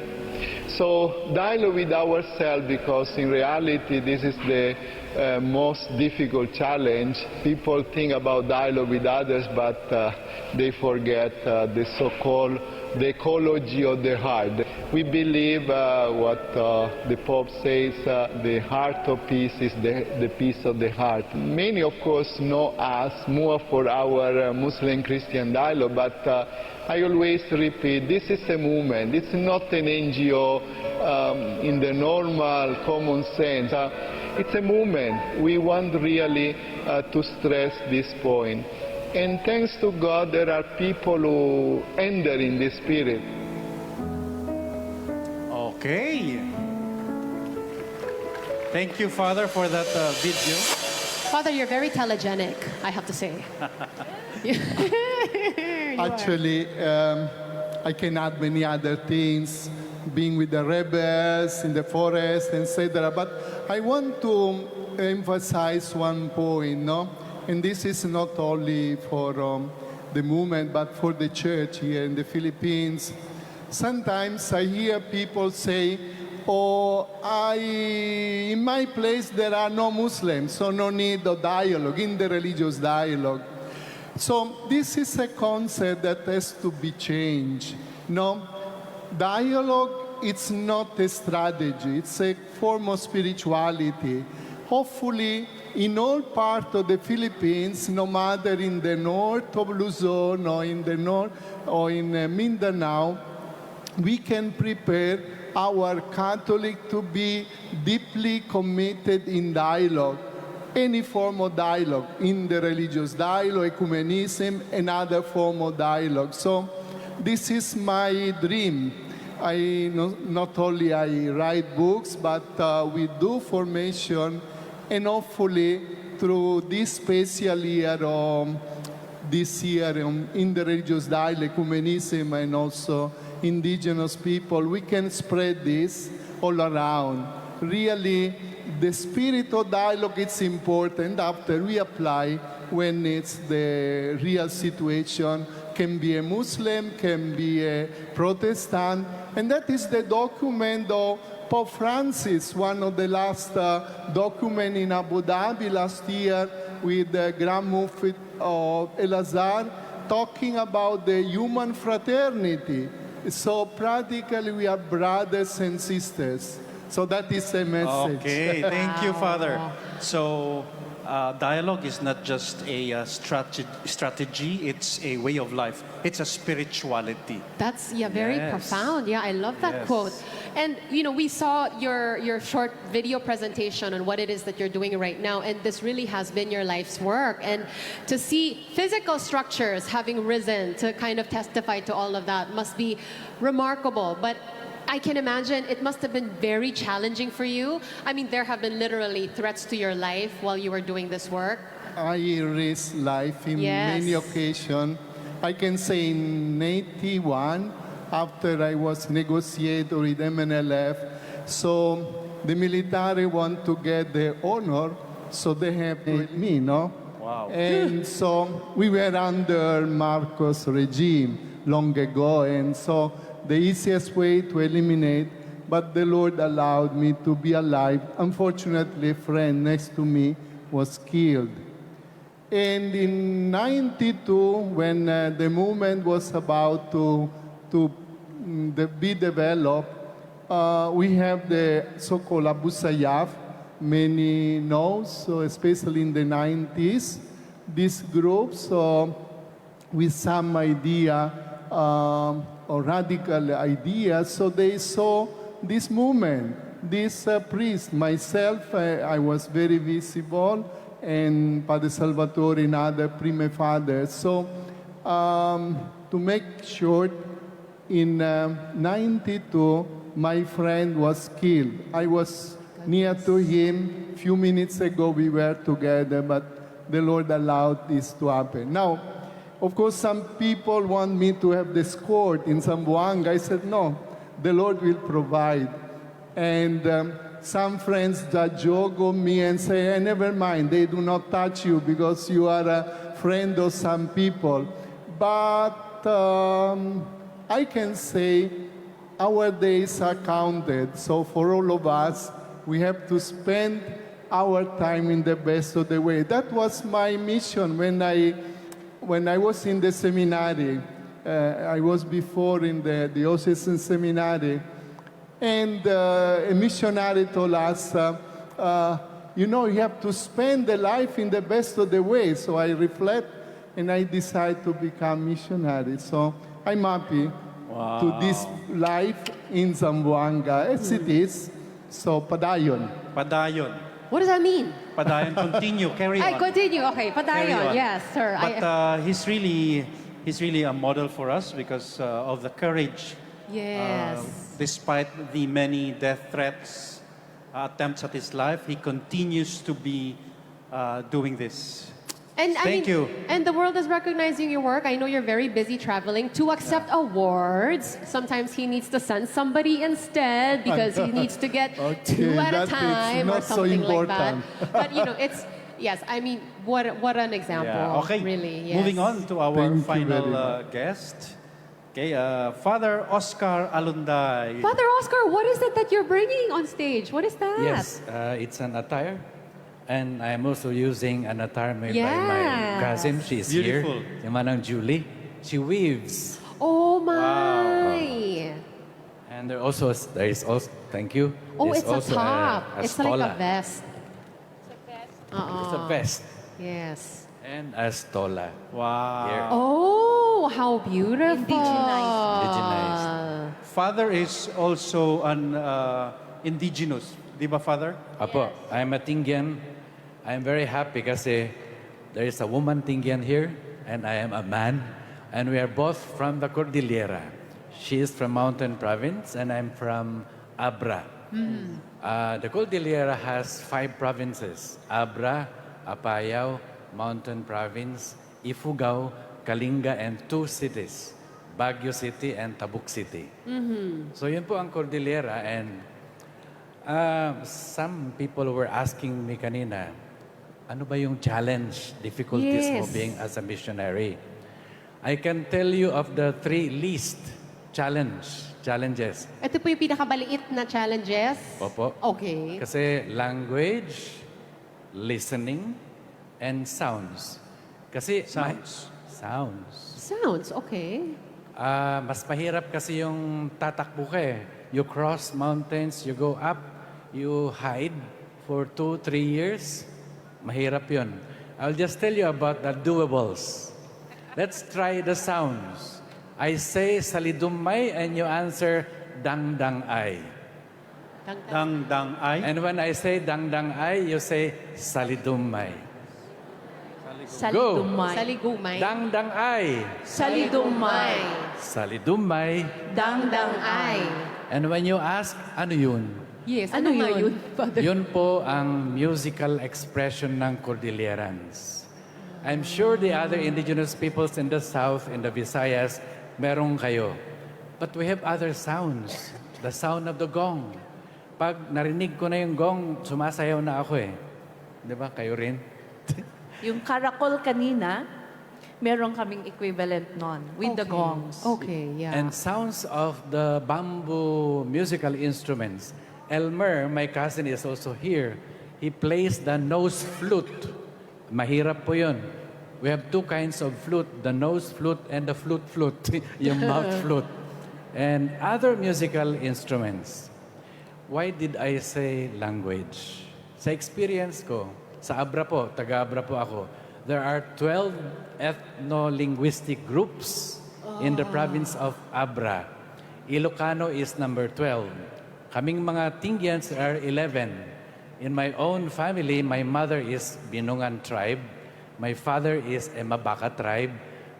So dialogue with ourselves, because in reality this is the most difficult challenge. People think about dialogue with others, but they forget the so-called the ecology of the heart. We believe what the Pope says, the heart of peace is the peace of the heart. Many, of course, know us more for our Muslim-Christian dialogue, but I always repeat, this is a movement. It's not an NGO in the normal common sense. It's a movement. We want really to stress this point. And thanks to God, there are people who enter in the Spirit. Okay. Thank you, Father, for that video. Father, you're very telegenic, I have to say. Actually, I can add many other things, being with the rebels in the forest, etc. But I want to emphasize one point, no? And this is not only for the movement, but for the church here in the Philippines. Sometimes I hear people say, oh, in my place there are no Muslims, so no need of dialogue, in the religious dialogue. So this is a concept that has to be changed. No, dialogue, it's not a strategy, it's a form of spirituality. Hopefully, in all parts of the Philippines, no matter in the north of Luzon or in the north or in Mindanao, we can prepare our Catholic to be deeply committed in dialogue, any form of dialogue, in the religious dialogue, ecumenism, and other form of dialogue. So this is my dream. Not only I write books, but we do formation, and hopefully through this special year, this year in the religious dialogue, ecumenism, and also indigenous people, we can spread this all around. Really, the spirit of dialogue is important after we apply when it's the real situation. Can be a Muslim, can be a Protestant, and that is the document of Pope Francis, one of the last documents in Abu Dhabi last year with the Grand Mufti of El Azhar, talking about the human fraternity. So practically we are brothers and sisters. So that is a message. Okay, thank you, Father. So dialogue is not just a strategy, it's a way of life. It's a spirituality. That's very profound. Yeah, I love that quote. And you know, we saw your short video presentation on what it is that you're doing right now, and this really has been your life's work. And to see physical structures having risen to kind of testify to all of that must be remarkable. But I can imagine it must have been very challenging for you. I mean, there have been literally threats to your life while you were doing this work. I risked life in many occasions. I can say in 81, after I was negotiated with MNLF, so the military want to get the honor, so they have to me, no? Wow. And so we were under Marcos regime long ago, and so the easiest way to eliminate, but the Lord allowed me to be alive. Unfortunately, a friend next to me was killed. And in 92, when the movement was about to be developed, we have the so-called Abu Sayyaf, many know, so especially in the 90s, these groups with some idea or radical ideas, so they saw this movement, this priest. Myself, I was very visible, and Padre Salvatore and other prime fathers. So to make short, in 92, my friend was killed. I was near to him. Few minutes ago, we were together, but the Lord allowed this to happen. Now, of course, some people want me to have the escort in Zamboanga. I said, no, the Lord will provide. And some friends judge me and say, hey, never mind, they do not touch you because you are a friend of some people. But I can say our days are counted. So for all of us, we have to spend our time in the best of the way. That was my mission when I was in the seminary. I was before in the diocesan seminary. And a missionary told us, you know, you have to spend the life in the best of the way. So I reflect and I decide to become missionary. So I'm happy to this life in Zamboanga as it is. So padayon. Padayon. What does that mean? Padayon, continue, carry I on. continue. Okay, Carry padayon. on. Yes, sir. But he's really a model for us because of the courage. Yes. Despite the many death threats, attempts at his life, he continues to be doing this. And Thank you. And the world is recognizing your work. I know you're very busy traveling to accept awards. Sometimes he needs to send somebody instead because he needs to get two at a that is time or not so something like that. important. But you know, it's yes. I mean, what an example. Yeah. Okay. Really. Yes. Moving on to our Thank you final very much. guest. Okay, Father Oscar Alunday. Father Oscar, what is it that you're bringing on stage? What is that? Yes, it's an attire. And I'm also using an attire made by my Yes. cousin. She's Beautiful. here. Si Manang Julie. She weaves. Oh my. And there is also, thank you. Oh, There's it's a also top. It's like stola. a vest. It's a vest. Yes. And a stola. Wow. Here. Oh, how beautiful. Indigenized. Father is also an indigenous. Di ba, Father? Apo, I'm a Tingyan. I'm very happy kasi there is a woman Tingyan here and I am a man. And we are both from the Cordillera. She is from Mountain Province and I'm from Abra. The Cordillera has 5 provinces. Abra, Apayao, Mountain Province, Ifugao, Kalinga, and 2 cities. Baguio City and Tabuk City. So yun po ang Cordillera and some people were asking me kanina, ano ba yung challenge, difficulties mo Yes. being as a missionary? I can tell you of the 3 least challenges. Ito po yung pinakamaliit na challenges. Opo. Okay. Kasi language, listening, and sounds. Kasi sounds. Sounds, okay. Mas mahirap kasi yung tatakbo ka eh. You cross mountains, you go up, you hide for 2-3 years. Mahirap yun. I'll just tell you about the doables. Let's try the sounds. I say salidumay and you answer dang-dang-ay. Dang-dang-ay. And when I say dang-dang-ay, you say salidumay. Salidumay. Saligumay. Dang-dang-ay. Salidumay. Salidumay. Dang-dang-ay. And when you ask, ano yun? Yes, ano nga yun, Father? Yun po ang musical expression ng Cordillerans. I'm sure the other indigenous peoples in the South, in the Visayas, merong kayo. But we have other sounds. The sound of the gong. Pag narinig ko na yung gong, sumasayaw na ako eh. Di ba? Kayo rin? Yung karakol kanina, meron kaming equivalent nun with the gongs. Okay, yeah. And sounds of the bamboo musical instruments. Elmer, my cousin, is also here. He plays the nose flute. Mahirap po yun. We have 2 kinds of flute, the nose flute and the flute, yung mouth flute. And other musical instruments. Why did I say language? Sa experience ko, sa Abra po, taga-Abra po ako, there are 12 ethno-linguistic groups in the province of Abra. Ilocano is number 12. Kaming mga Tingians are 11. In my own family, my mother is Binungan tribe. My father is a Mabaka tribe.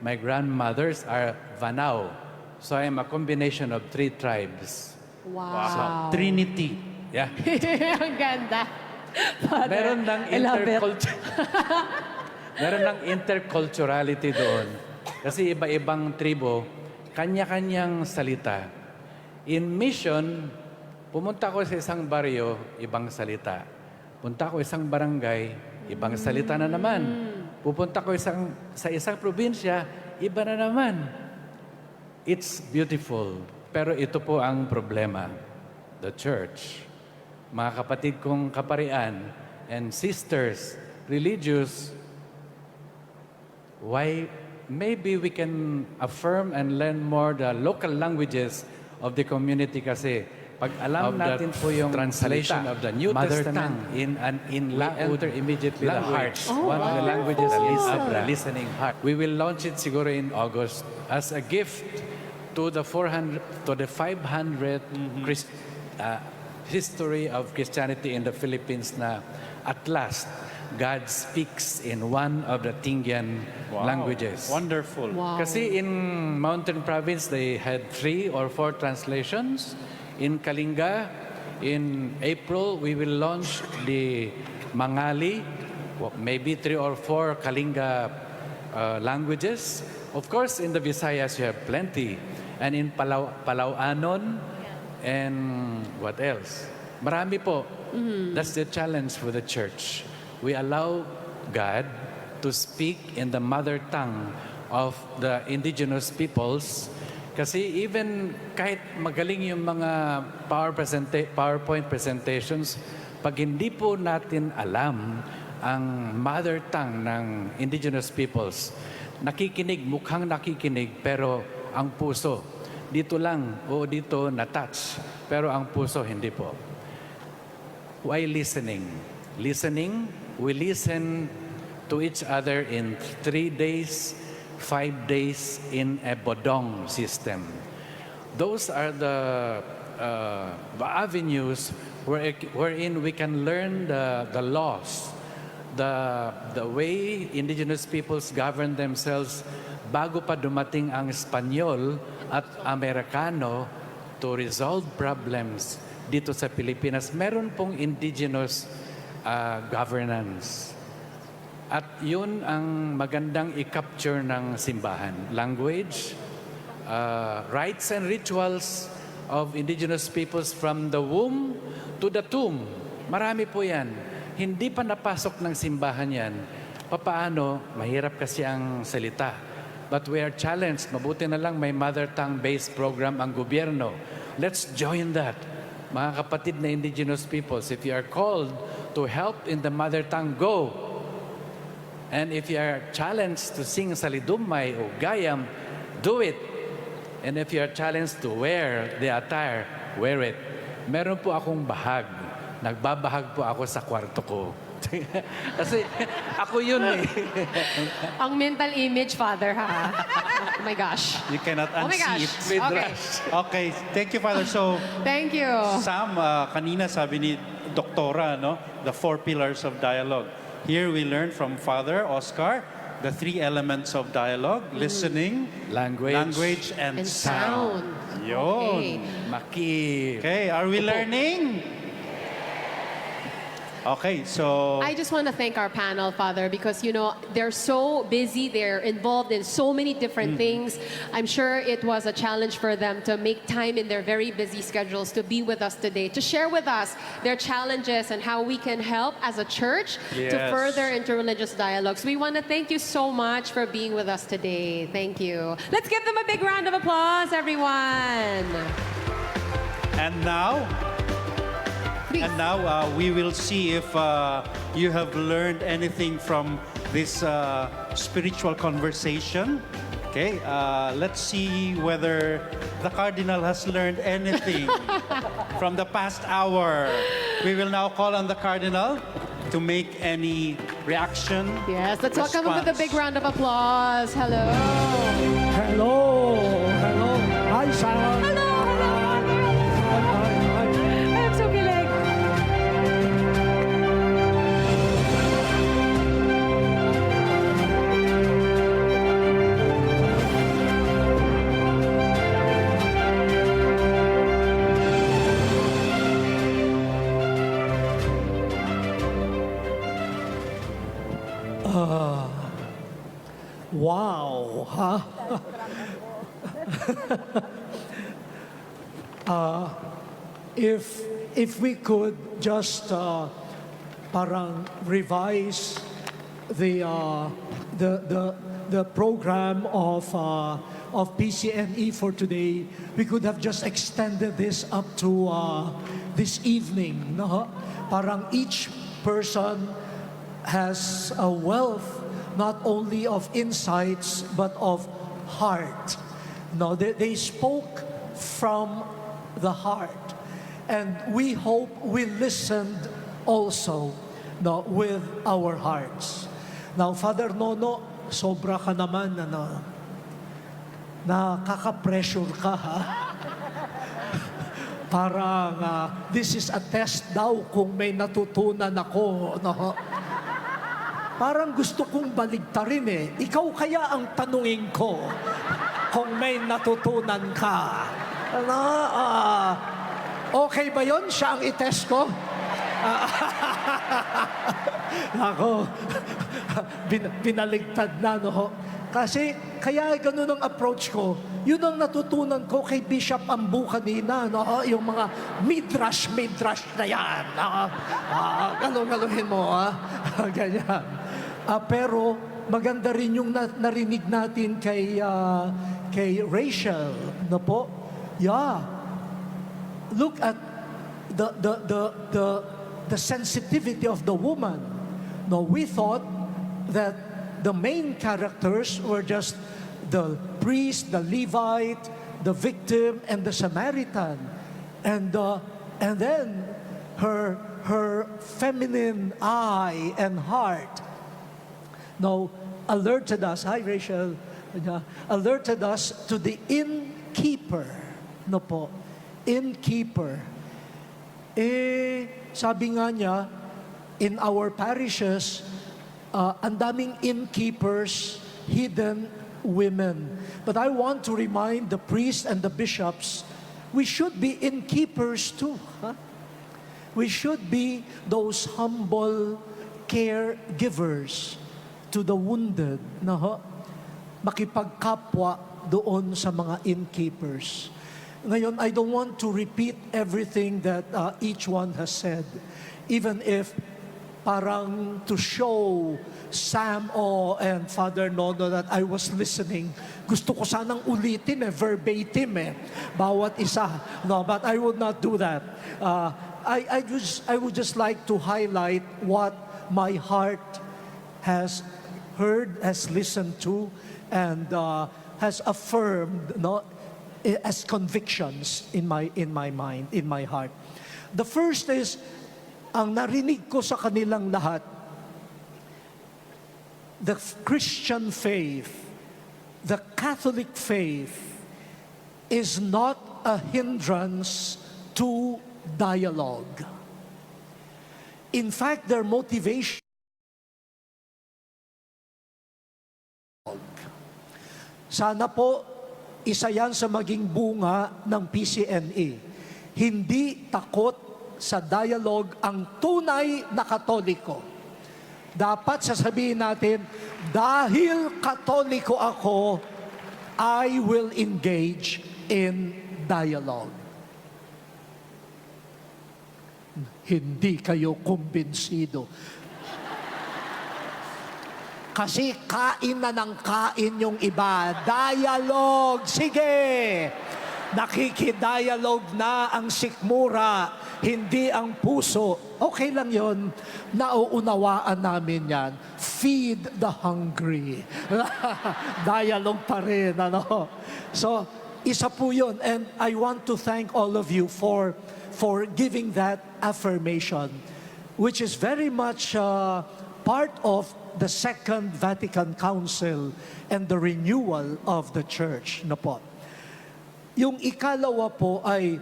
My grandmothers are Vanao. So I am a combination of 3 tribes. Wow. Trinity. Yeah. Ang ganda. Father, Meron ng I love it. Meron ng interculturality doon. Kasi iba-ibang tribo, kanya-kanyang salita. In mission, pumunta ko sa isang baryo, ibang salita. Punta ko isang barangay, ibang salita na naman. Pupunta ko sa isang probinsya, iba na naman. It's beautiful. Pero ito po ang problema. The church. Mga kapatid kong kaparian and sisters, religious, why maybe we can affirm and learn more the local languages of the community kasi pag alam natin po yung translation of the New Testament in enter immediately the heart. One of the languages is Abra, listening heart. We will launch it siguro in August as a gift to the 500 history of Christianity in the Philippines na at last God speaks in one of the Tingian languages. Wonderful. Wow. Kasi in Mountain Province, they had 3 or 4 translations. In Kalinga, in April, we will launch the Mangali, maybe 3 or 4 Kalinga languages. Of course, in the Visayas, you have plenty. And in Palauanon, and what else? Marami po. That's the challenge for the church. We allow God to speak in the mother tongue of the indigenous peoples. Kasi even kahit magaling yung mga PowerPoint presentations, pag hindi po natin alam ang mother tongue ng indigenous peoples, mukhang nakikinig, pero ang puso, dito lang o dito na-touch, pero ang puso hindi po. Why listening? Listening, we listen to each other in 3 days, 5 days in a bodong system. Those are the avenues wherein we can learn the laws, the way indigenous peoples govern themselves bago pa dumating ang Espanyol at Amerikano to resolve problems dito sa Pilipinas. Meron pong indigenous governance. At yun ang magandang i-capture ng simbahan. Language, rites and rituals of indigenous peoples from the womb to the tomb. Marami po yan. Hindi pa napasok ng simbahan yan. Papaano? Mahirap kasi ang salita. But we are challenged. Mabuti na lang may mother tongue-based program ang gobyerno. Let's join that. Mga kapatid na indigenous peoples, if you are called to help in the mother tongue, go. And if you are challenged to sing salidumay o gayam, do it. And if you are challenged to wear the attire, wear it. Meron po akong bahag. Nagbabahag po ako sa kwarto ko. Kasi ako yun eh. Ang mental image, Father, ha? Oh my gosh. You cannot Oh my unsee gosh. it. Okay. Okay, thank you, Father. So, Thank you. Sam, kanina sabi ni Doktora, no? The 4 pillars of dialogue. Here we learn from Father Oscar the 3 elements of dialogue: listening, language, and sound. Yun. Maki. Okay, are we learning? Okay, so I just want to thank our panel, Father, because, you know, they're so busy. They're involved in so many different things. I'm sure it was a challenge for them to make time in their very busy schedules to be with us today, to share with us their challenges and how we can help as a church to Yes. further interreligious dialogues. We want to thank you so much for being with us today. Thank you. Let's give them a big round of applause, everyone. and now we will see if you have learned anything from this spiritual conversation. Okay, let's see whether the Cardinal has learned anything from the past hour. We will now call on the Cardinal to make any reaction. Yes, let's welcome him with a big response. round of applause. Hello. Hello, hello. Hi, Sam. Hello, hello. Hi. I'm so kilig. Wow, ha? If we could just parang revise the program of PCNE for today, we could have just extended this up to this evening. No? Parang each person has a wealth not only of insights but of heart. No, they spoke from the heart, and we hope we listened also, no, with our hearts. Now, Father Nono, sobra ka naman, nakaka-pressure ka, ha? Parang this is a test daw kung may natutunan ako, no? Parang gusto kong baligtarin eh. Ikaw kaya ang tanungin ko kung may natutunan ka. Okay ba yon? Siya ang itest ko? Ako, binaligtad na, no? Kasi, kaya ganun ang approach ko. Yun ang natutunan ko kay Bishop Ambu kanina, no? Yung mga midrash na yan. Galong-galohin mo, ha? Ganyan. Pero maganda rin yung narinig natin kay Rachel, no po? Yeah. Look at the sensitivity of the woman. No, we thought that the main characters were just the priest, the Levite, the victim, and the Samaritan, and then her feminine eye and heart. No, alerted us, hi Rachel, alerted us to the innkeeper. No po, innkeeper. Sabi nga niya, in our parishes, ang daming innkeepers, hidden women. But I want to remind the priests and the bishops, we should be innkeepers too. Huh? We should be those humble caregivers to the wounded, na makipagkapwa doon sa mga innkeepers. Ngayon, I don't want to repeat everything that each one has said, even if parang to show Sam and Father Nono that I was listening. Gusto ko sanang ulitin verbatim bawat isa. No, but I would not do that. I would just like to highlight what my heart has heard, has listened to, and has affirmed, no, as convictions in my mind, in my heart. The first is, ang narinig ko sa kanilang lahat, the Christian faith, the Catholic faith, is not a hindrance to dialogue. In fact, their motivation, sana po, isa yan sa maging bunga ng PCNE. Hindi takot sa dialogue ang tunay na Katoliko. Dapat sasabihin natin, dahil Katoliko ako, I will engage in dialogue. Hindi kayo kumbinsido. Kasi kain na ng kain yung iba. Dialogue, sige! Nakikidialogue na ang sikmura, hindi ang puso. Okay lang yon, nauunawaan namin yan. feed the hungry. Dialogue pa rin, ano? So, isa po yun. And I want to thank all of you for giving that affirmation, which is very much part of the Second Vatican Council and the renewal of the Church. No po. Yung ikalawa po ay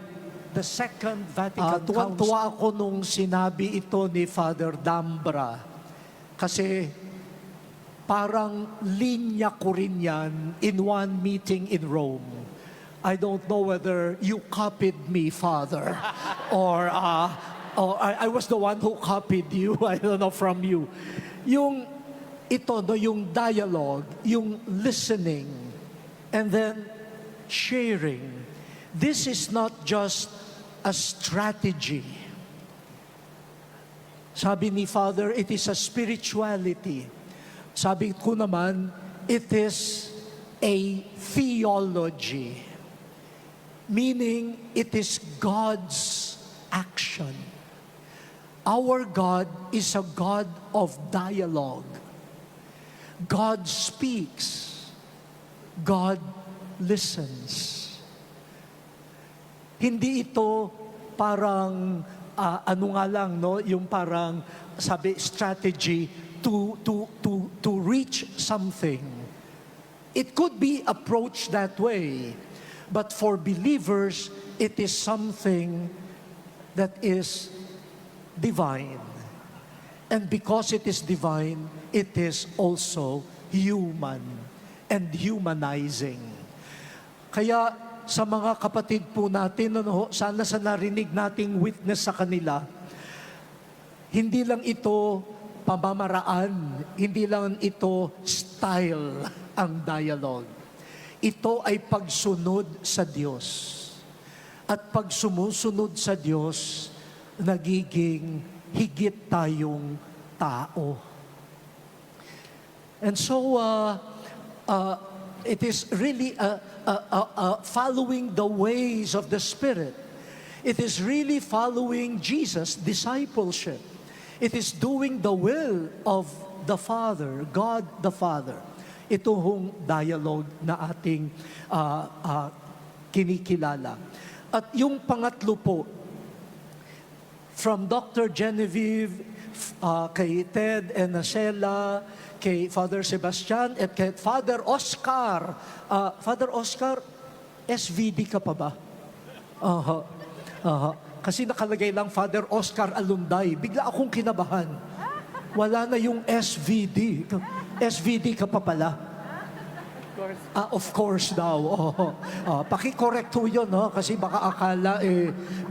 the Second Vatican Council. Tuwang-tuwa ako nung sinabi ito ni Father Dambra. Kasi parang linya ko rin yan in one meeting in Rome. I don't know whether you copied me, Father, or I was the one who copied you. I don't know from you. Yung ito, no, yung dialogue, yung listening, and then sharing. This is not just a strategy. Sabi ni Father, it is a spirituality. Sabi ko naman, it is a theology. Meaning, it is God's action. Our God is a God of dialogue. God speaks. God listens. Hindi ito parang ano nga lang, no, yung parang sabi strategy to reach something. It could be approached that way, but for believers it is something that is divine. And because it is divine, it is also human and humanizing. Kaya sa mga kapatid po natin, ano, sana sa narinig nating witness sa kanila, hindi lang ito pamamaraan, hindi lang ito style ang dialogue. Ito ay pagsunod sa Diyos. At pag sumusunod sa Diyos, nagiging higit tayong tao. And so, it is really following the ways of the Spirit. It is really following Jesus' discipleship. It is doing the will of the Father, God the Father. Ito hong dialogue na ating kinikilala. At yung pangatlo po, from Dr. Genevieve, kay Ted and Acela, kay Father Sebastian, at kay Father Oscar. Father Oscar, SVD ka pa ba? Kasi nakalagay lang Father Oscar Alunday. Bigla akong kinabahan. Wala na yung SVD. SVD ka pa pala? Of course daw. Paki-correct ho yun, no? Kasi baka akala,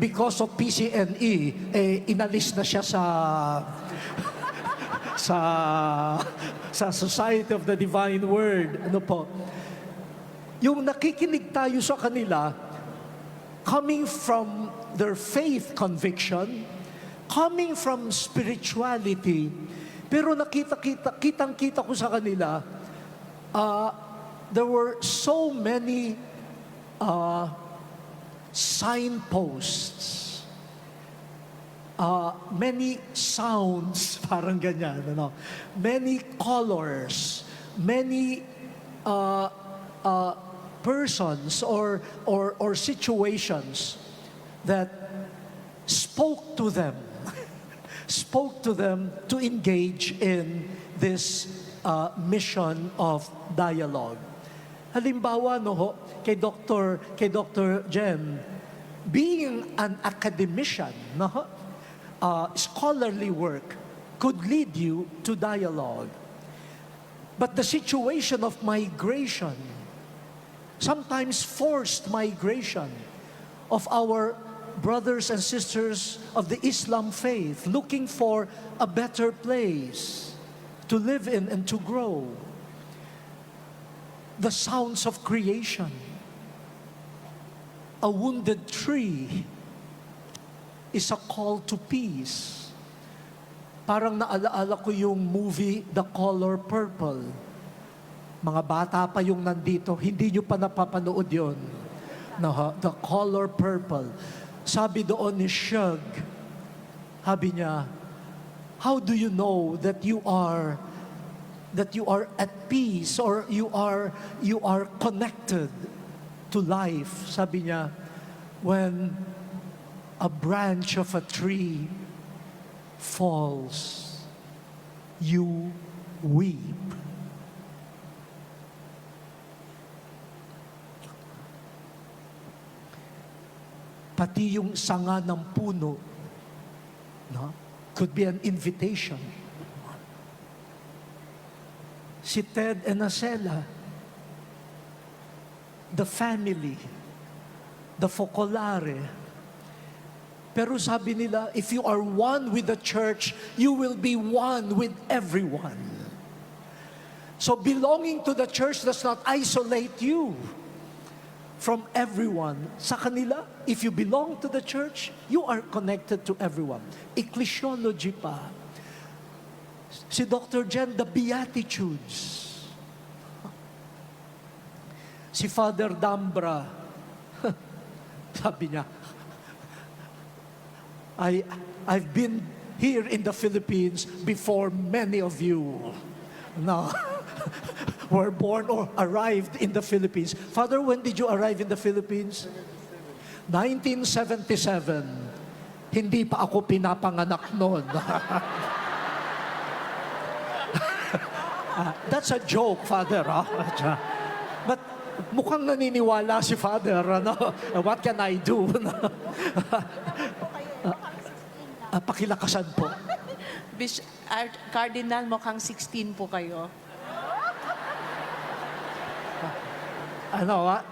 because of PCNE, inalis na siya sa Society of the Divine Word. Ano po? Yung nakikinig tayo sa kanila, coming from their faith conviction, coming from spirituality, pero kitang-kita ko sa kanila, there were so many signposts, many sounds, parang ganyan, ano? Many colors, many persons or situations that spoke to them to engage in this mission of dialogue. Halimbawa, no, kay Dr. Jem, being an academician, no, scholarly work could lead you to dialogue. But the situation of migration, sometimes forced migration of our brothers and sisters of the Islam faith, looking for a better place to live in and to grow. The sounds of creation, a wounded tree is a call to peace. Parang naalaala ko yung movie The Color Purple. Mga bata pa yung nandito, hindi nyo pa napapanood yun. No, The Color Purple. Sabi doon ni Shug, sabi niya, how do you know that you are that you are at peace or you are connected to life. Sabi niya, when a branch of a tree falls, you weep. Pati yung sanga ng puno, no? Could be an invitation. Si Ted and Acela, the family, the focolare. Pero sabi nila, if you are one with the church, you will be one with everyone. So belonging to the church does not isolate you from everyone. Sa kanila, if you belong to the church, you are connected to everyone. Ecclesiology pa. Si Dr. Jen, the Beatitudes. Si Father Dambra, sabi niya, I've been here in the Philippines before many of you now were born or arrived in the Philippines. Father, when did you arrive in the Philippines? 1977. Hindi pa ako pinapanganak noon. That's a joke, Father. But mukhang naniniwala si Father. What can I do? Pakilakasan po. Cardinal, mukhang 16 po kayo.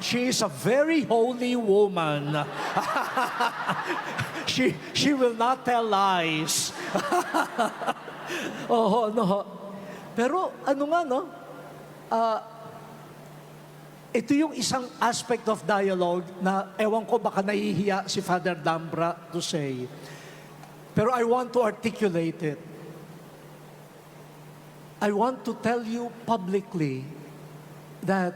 She is a very holy woman. She will not tell lies. Oh, no. Pero ito yung isang aspect of dialogue na ewan ko baka nahihiya si Father Dambra to say. Pero I want to articulate it. I want to tell you publicly that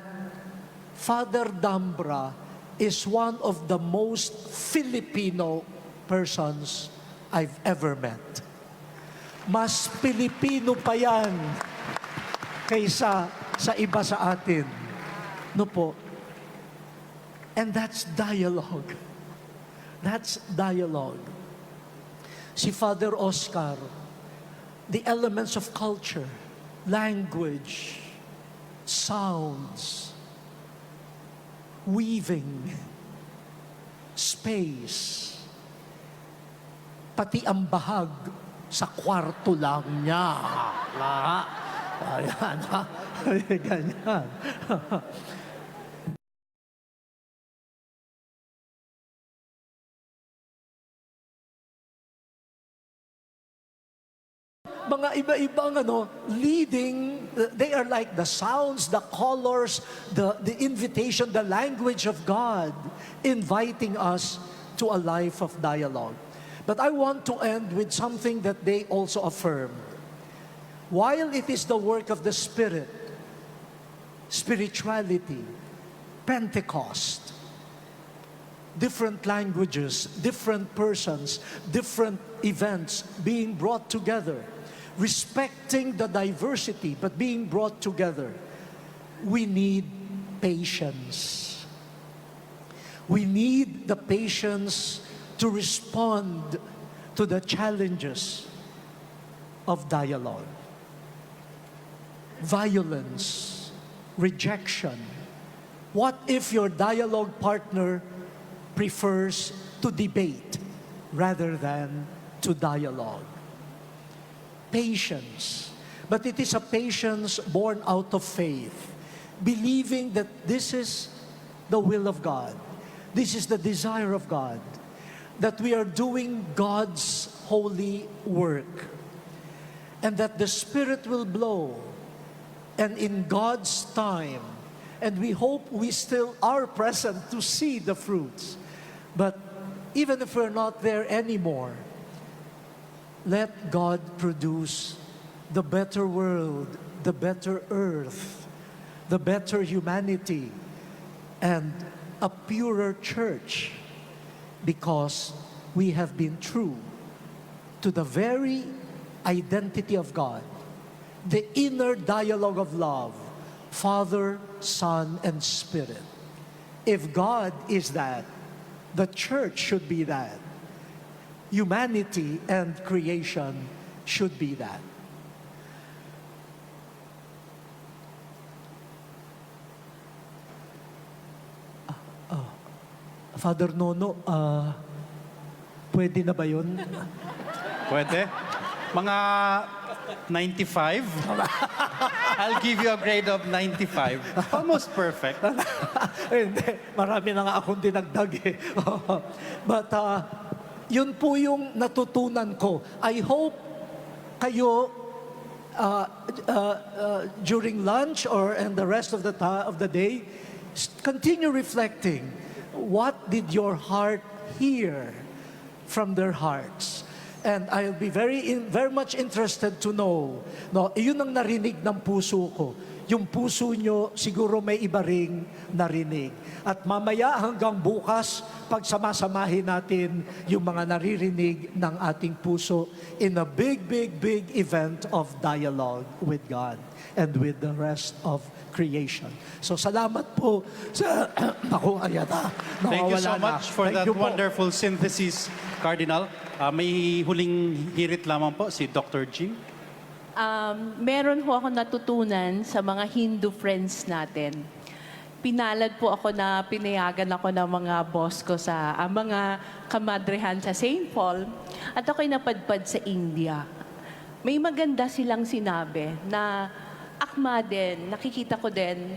Father Dambra is one of the most Filipino persons I've ever met. Mas Pilipino pa yan kaysa sa iba sa atin. No po? And that's dialogue. That's dialogue. Si Father Oscar, the elements of culture, language, sounds, weaving, space, pati ang bahag sa kwarto lang niya. Ayan, ha? Ganyan. Mga iba-ibang leading, they are like the sounds, the colors, the invitation, the language of God, inviting us to a life of dialogue. But I want to end with something that they also affirm. While it is the work of the Spirit, spirituality, Pentecost, different languages, different persons, different events being brought together, respecting the diversity but being brought together, we need patience. We need the patience to respond to the challenges of dialogue. Violence, rejection. What if your dialogue partner prefers to debate rather than to dialogue? Patience. But it is a patience born out of faith, believing that this is the will of God. This is the desire of God, that we are doing God's holy work, and that the Spirit will blow, and in God's time, and we hope we still are present to see the fruits. But even if we're not there anymore, let God produce the better world, the better earth, the better humanity, and a purer church, because we have been true to the very identity of God, the inner dialogue of love, Father, Son, and Spirit. If God is that, the church should be that. Humanity and creation should be that. Father Nono, pwede na ba yun? Pwede? Mga 95? I'll give you a grade of 95. Almost perfect. Hindi, marami na nga akong dinagdag eh. But yun po yung natutunan ko. I hope kayo during lunch or and the rest of the day, continue reflecting. What did your heart hear from their hearts? And I'll be very much interested to know. No, yun ang narinig ng puso ko. Yung puso nyo, siguro may iba ring narinig. At mamaya hanggang bukas, pagsamasamahin natin yung mga naririnig ng ating puso in a big event of dialogue with God and with the rest of creation. So salamat po sa ako ayata. Thank you so much for that wonderful synthesis, Cardinal. May huling hirit lamang po si Dr. Jim. Meron po ako natutunan sa mga Hindu friends natin. Pinalad po ako na pinayagan ako ng mga boss ko sa mga kamadrehan sa St. Paul at ako'y napadpad sa India. May maganda silang sinabi na akma din, nakikita ko din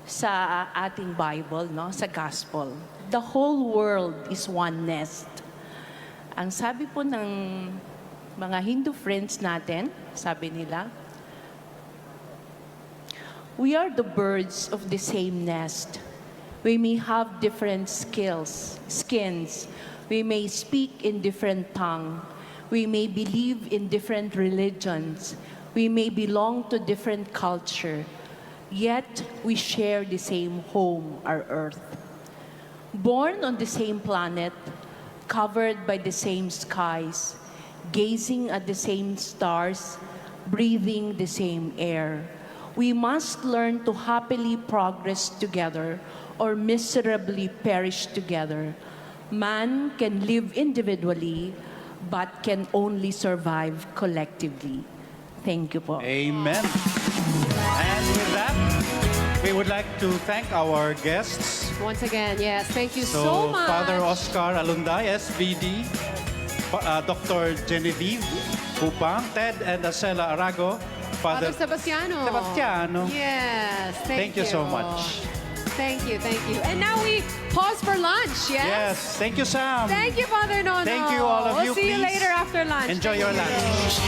sa ating Bible, no, sa Gospel. The whole world is one nest. Ang sabi po ng mga Hindu friends natin, sabi nila, we are the birds of the same nest. We may have different skins. We may speak in different tongue. We may believe in different religions. We may belong to different culture. Yet we share the same home, our earth. Born on the same planet, covered by the same skies, gazing at the same stars, breathing the same air. We must learn to happily progress together or miserably perish together. Man can live individually, but can only survive collectively. Thank you po. Amen. And with that, we would like to thank our guests. Once again, yes, thank you so much. Father Oscar Alunday, SVD, Dr. Genevieve Kupang, Ted and Acela Arago, Father Sebastiano. Yes, thank you so much. Thank you. And now we pause for lunch, yes? Yes, thank you, Sam. Thank you, Father Nono. Thank you, all of you. We'll see you Please later after lunch. enjoy your lunch.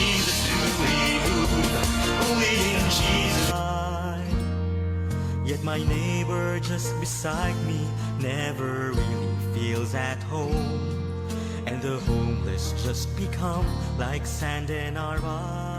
Yet my neighbor just beside me never really feels at home, and the homeless just become like sand in our eyes.